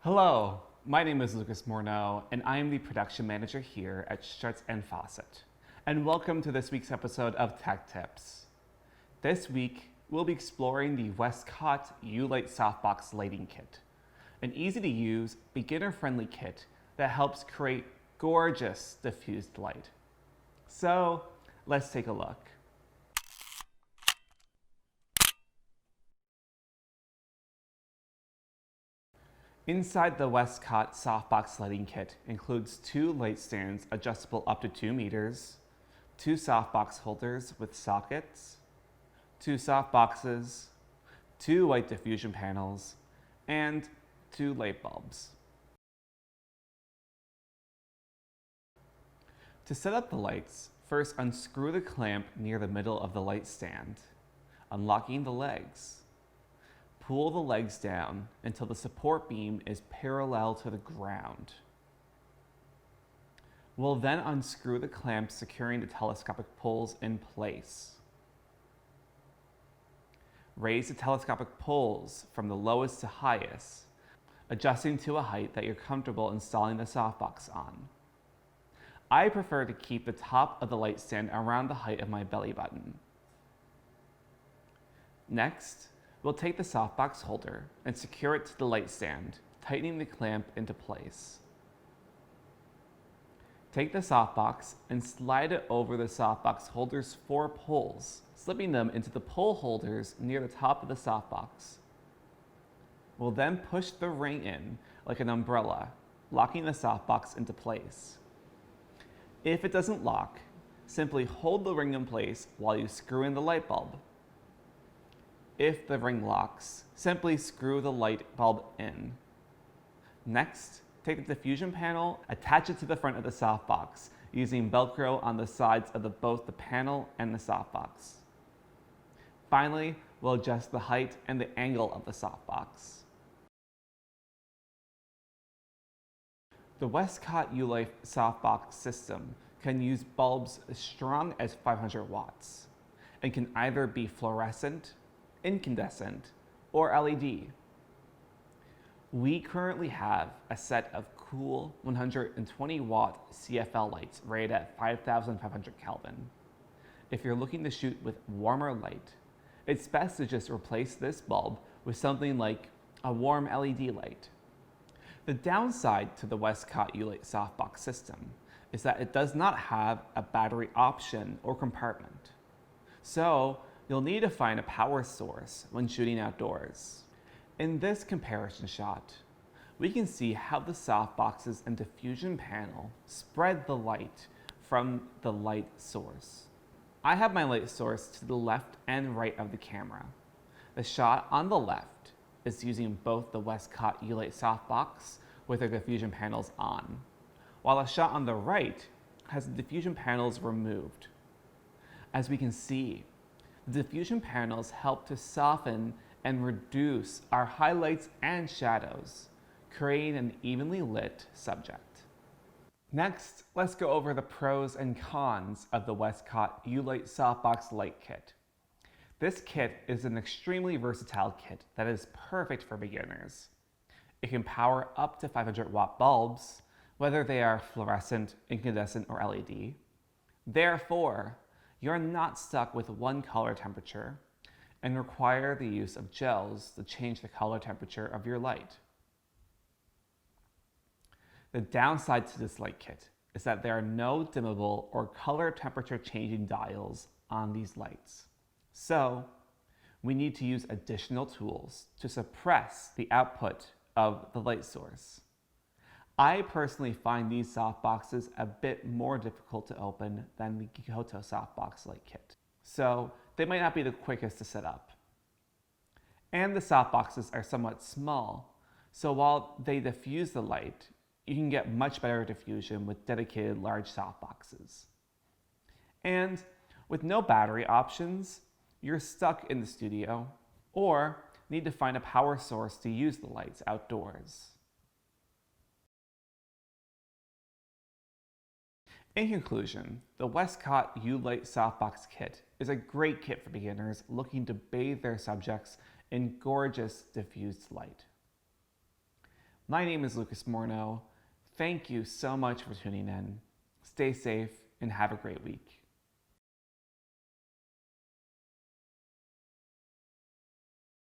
Hello, my name is Lucas Morneau, and I am the production manager here at Struts and Faucet. And welcome to this week's episode of Tech Tips. This week, we'll be exploring the Westcott uLight Softbox Lighting Kit, an easy-to-use, beginner-friendly kit that helps create gorgeous diffused light. So, let's take a look. Inside the Westcott Softbox Lighting Kit includes 2 light stands adjustable up to 2 meters, 2 softbox holders with sockets, 2 softboxes, 2 white diffusion panels, and 2 light bulbs. To set up the lights, first unscrew the clamp near the middle of the light stand, unlocking the legs. Pull the legs down until the support beam is parallel to the ground. We'll then unscrew the clamp securing the telescopic poles in place. Raise the telescopic poles from the lowest to highest, adjusting to a height that you're comfortable installing the softbox on. I prefer to keep the top of the light stand around the height of my belly button. Next, we'll take the softbox holder and secure it to the light stand, tightening the clamp into place. Take the softbox and slide it over the softbox holder's 4 poles, slipping them into the pole holders near the top of the softbox. We'll then push the ring in like an umbrella, locking the softbox into place. If it doesn't lock, simply hold the ring in place while you screw in the light bulb. If the ring locks, simply screw the light bulb in. Next, take the diffusion panel, attach it to the front of the softbox using Velcro on the sides of both the panel and the softbox. Finally, we'll adjust the height and the angle of the softbox. The Westcott uLight softbox system can use bulbs as strong as 500 watts and can either be fluorescent, incandescent, or LED. We currently have a set of cool 120 watt CFL lights rated at 5,500 Kelvin. If you're looking to shoot with warmer light, it's best to just replace this bulb with something like a warm LED light. The downside to the Westcott uLight softbox system is that it does not have a battery option or compartment. So, you'll need to find a power source when shooting outdoors. In this comparison shot, we can see how the softboxes and diffusion panel spread the light from the light source. I have my light source to the left and right of the camera. The shot on the left is using both the Westcott uLight softbox with their diffusion panels on, while the shot on the right has the diffusion panels removed. As we can see, the diffusion panels help to soften and reduce our highlights and shadows, creating an evenly lit subject. Next, let's go over the pros and cons of the Westcott uLight Softbox Light Kit. This kit is an extremely versatile kit that is perfect for beginners. It can power up to 500 watt bulbs, whether they are fluorescent, incandescent, or LED. Therefore, you're not stuck with one color temperature and require the use of gels to change the color temperature of your light. The downside to this light kit is that there are no dimmable or color temperature changing dials on these lights. So, we need to use additional tools to suppress the output of the light source. I personally find these softboxes a bit more difficult to open than the Gikoto Softbox Light Kit, so they might not be the quickest to set up. And the softboxes are somewhat small, so while they diffuse the light, you can get much better diffusion with dedicated large softboxes. And with no battery options, you're stuck in the studio or need to find a power source to use the lights outdoors. In conclusion, the Westcott uLight Softbox Kit is a great kit for beginners looking to bathe their subjects in gorgeous diffused light. My name is Lucas Morneau. Thank you so much for tuning in. Stay safe and have a great week.